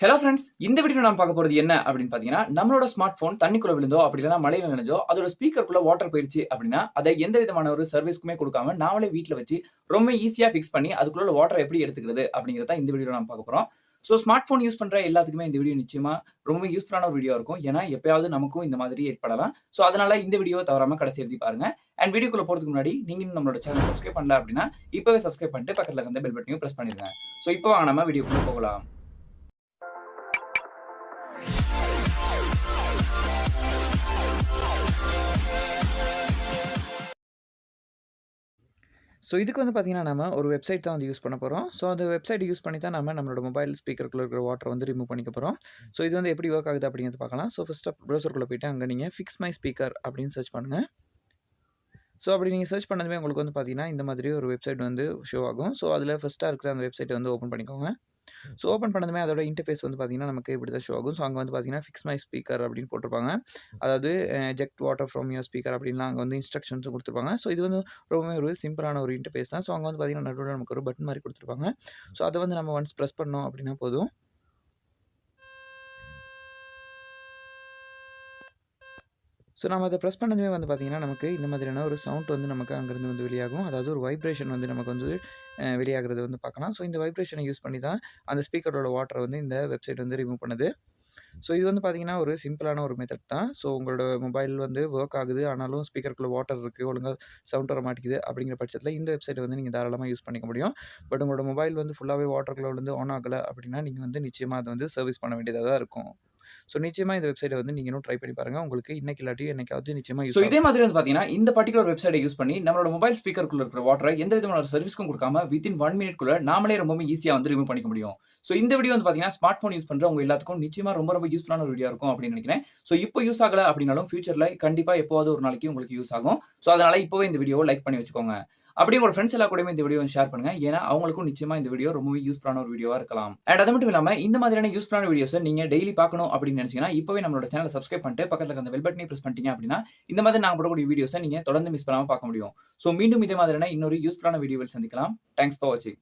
Hello friends, இந்த video நம்ம பார்க்க போறது என்ன அப்படின்னு பார்த்தீங்கன்னா, நம்மளோட ஸ்மார்ட் ஃபோன் தண்ணிக்குள்ள விழுந்தோ, அப்படி இல்லன்னா மழையில நனைஞ்சோ, அதோட ஸ்பீக்கருக்குள்ள வாட்டர் போயிருச்சு அப்படின்னா, அதை எந்த விதமான ஒரு சர்வீஸ்க்குமே குடுக்காம, நாமளே வீட்ல வச்சு ரொம்ப ஈஸியா ஃபிக்ஸ் பண்ணி, அதுக்குள்ள வாட்டர எப்படி எடுத்துக்கிறது அப்படிங்கிறத தான் இந்த வீடியோல நம்ம பார்க்க போறோம். ஸோ ஸ்மார்ட் ஃபோன் யூஸ் பண்ற எல்லாத்துக்குமே இந்த வீடியோ நிச்சயமா ரொம்ப யூஸ்ஃபுல்லான ஒரு வீடியோவா இருக்கும். ஏன்னா, எப்பயாவது நமக்கும் இந்த மாதிரி ஏற்படலாம். ஸோ அதனால இந்த வீடியோவ தவறாம கடைசி வரைக்கும் பாருங்க. அண்ட் வீடியோக்குள்ள போறதுக்கு முன்னாடி, நீங்க இன்னும் நம்மளோட சேனல் சப்ஸ்கிரைப் பண்ணல அப்படின்னா, இப்பவே சப்ஸ்கிரைப் பண்ணிட்டு பக்கத்துல இருக்க பெல் பட்டனையும் பிரஸ் பண்ணிருங்க. ஸோ இப்போ வாங்க நம்ம வீடியோக்குள்ள போகலாம். ஸோ இதுக்கு வந்து பார்த்தீங்கன்னா, நம்ம ஒரு வெப்சைட் தான் வந்து யூஸ் பண்ண போறோம். ஸோ அந்த வெப்சைட் யூஸ் பண்ணி தான் நம்ம நம்மளோட மொபைல் ஸ்பீக்கருக்குள்ள இருக்கிற வாட்டர வந்து ரிமூவ் பண்ணிக்க போறோம். ஸோ இது வந்து எப்படி வொர்க் ஆகுது அப்படிங்கிறத பார்க்கலாம். ஸோ ஃபர்ஸ்ட்டு ப்ரௌசர்க்குள்ள போயிட்டு அங்க நீங்க ஃபிக்ஸ் மை ஸ்பீக்கர் அப்படின்னு சர்ச் பண்ணுங்க. ஸோ அப்படி நீங்க சர்ச் பண்ணதுமே உங்களுக்கு வந்து பார்த்தீங்கன்னா, இந்த மாதிரி ஒரு வெப்சைட் வந்து ஷோ ஆகும். ஸோ அதில ஃபர்ஸ்ட்டா இருக்கிற அந்த வெப்சைட்ட வந்து ஓப்பன் பண்ணிக்கோங்க. ஸோ ஓப்பன் பண்ணதுமே அதோட இன்டர்ஃபேஸ் வந்து பார்த்தீங்கன்னா, நமக்கு இப்படி தான் ஷோ ஆகும். ஸோ அங்க வந்து பார்த்தீங்கன்னா, ஃபிக்ஸ் மை ஸ்பீக்கர் அப்படின்னு போட்டிருப்பாங்க. அதாவது eject water from your speaker அப்படின்லாம் அங்க வந்து இன்ஸ்ட்ரக்ஷன்ஸும் குடுத்துருப்பாங்க. ஸோ இது வந்து ரொம்பவே ஒரு சிம்பிளான ஒரு இன்டர்ஃபேஸ் தான். ஸோ அங்க வந்து பார்த்தீங்கன்னா, நடுவுல நமக்கு ஒரு பட்டன் மாரி குடுத்துருப்பாங்க. ஸோ அத வந்து நம்ம ஒன்ஸ் பிரஸ் பண்ணோம் அப்படின்னா போதும். ஸோ நம்ம அத பிரஸ் பண்ணதுமே வந்து பார்த்தீங்கன்னா, நமக்கு இந்த மாதிரியான ஒரு சவுண்ட் வந்து நமக்கு அங்கருந்து வந்து வெளியாகும். அதாவது ஒரு வைப்ரேஷன் வந்து நமக்கு வந்து வெளியாகுறத வந்து பார்க்கலாம். ஸோ இந்த வைப்ரேஷன யூஸ் பண்ணி தான் அந்த ஸ்பீக்கரோட வாட்டர வந்து இந்த வெப்சைட் வந்து ரிமூவ் பண்ணுது. ஸோ இது வந்து பார்த்தீங்கன்னா, ஒரு சிம்பிளான ஒரு மெத்தட் தான். ஸோ உங்களோட மொபைல் வந்து வொர்க் ஆகுது. ஆனாலும் ஸ்பீக்கருக்குள்ள வாட்டர் இருக்கு. ஒழுங்கா சவுண்ட் வர மாட்டேங்குது அப்படிங்கிற பட்சத்தில இந்த வெப்சைட்ட வந்து நீங்க தாராளமா யூஸ் பண்ணிக்க முடியும். பட் உங்களோட மொபைல் வந்து ஃபுல்லாவே வாட்டருக்குள்ள விழுந்து ஆன் ஆகல அப்படின்னா, நீங்க வந்து நிச்சயமா அத வந்து சர்வீஸ் பண்ண வேண்டியதா தான் இருக்கும். ஸோ நிச்சயமா இந்த வெப்சைட்ட வந்து நீங்களும் ட்ரை பண்ணி பாருங்க. உங்களுக்கு இன்னைக்கு இல்லாட்டி என்னைக்காவது நிச்சயமா யூஸ் ஆகும். இதே மாதிரி வந்து பார்த்தீங்கன்னா, இந்த பர்ட்டிகுலர் வெப்சைட்ட யூஸ் பண்ணி நம்மளோட மொபைல் ஸ்பீக்கருக்குள்ள இருக்கிற வாட்டர எந்த விதமான ஒரு சர்வீஸ்க்கும் குடுக்காம வித்தின் 1 மினிட்குள்ள நாமளே ரொம்பவே ஈஸியா வந்து ரிமூவ் பண்ணிக்க முடியும். ஸோ இந்த வீடியோ வந்து பார்த்தீங்கன்னா, ஸ்மார்ட் ஃபோன் யூஸ் பண்றவங்க எல்லாத்துக்கும் நிச்சயமா ரொம்ப ரொம்ப யூஸ்ஃபுல்லான ஒரு வீடியோவா இருக்கும் அப்படின்னு நினைக்கிறேன். ஸோ இப்போ யூஸ் ஆகல அப்படின்னாலும் ஃபியூச்சர்ல கண்டிப்பா எப்போவாவது ஒரு நாளைக்கு உங்களுக்கு யூஸ் ஆகும். ஸோ அதனால இப்பவே இந்த வீடியோவ லைக் பண்ணி வச்சுக்கோங்க. அப்படியே உங்க ஃப்ரெண்ட்ஸ் எல்லா கூடயுமே இந்த வீடியோவ ஷேர் பண்ணுங்க. ஏன்னா அவங்களுக்கும் நிச்சயமா இந்த வீடியோ ரொம்பவே யூஸ்ஃபுல்லான ஒரு வீடியோவா இருக்கலாம். அண்ட் அது மட்டும் இல்லாம இந்த மாதிரியான யூஸ்ஃபுல்லான வீடியோஸ நீங்க டெய்லி பார்க்கணும் அப்படின்னு நினைச்சீங்கன்னா, இப்பவே நம்மளோட சேனல சப்ஸ்கிரைப் பண்ணிட்டு பக்கத்துல இருக்க அந்த பெல் பட்டனையும் பிரஸ் பண்ணிட்டீங்க அப்படின்னா, இந்த மாதிரி நாங்க போடக்கூடிய வீடியோஸ நீங்க தொடர்ந்து மிஸ் பண்ணாம பார்க்க முடியும். ஸோ மீண்டும் இதே மாதிரியான இன்னொரு யூஸ்ஃபுல்லான வீடியோவில் சந்திக்கலாம். தேங்க்ஸ் ஃபார் வாட்சிங்.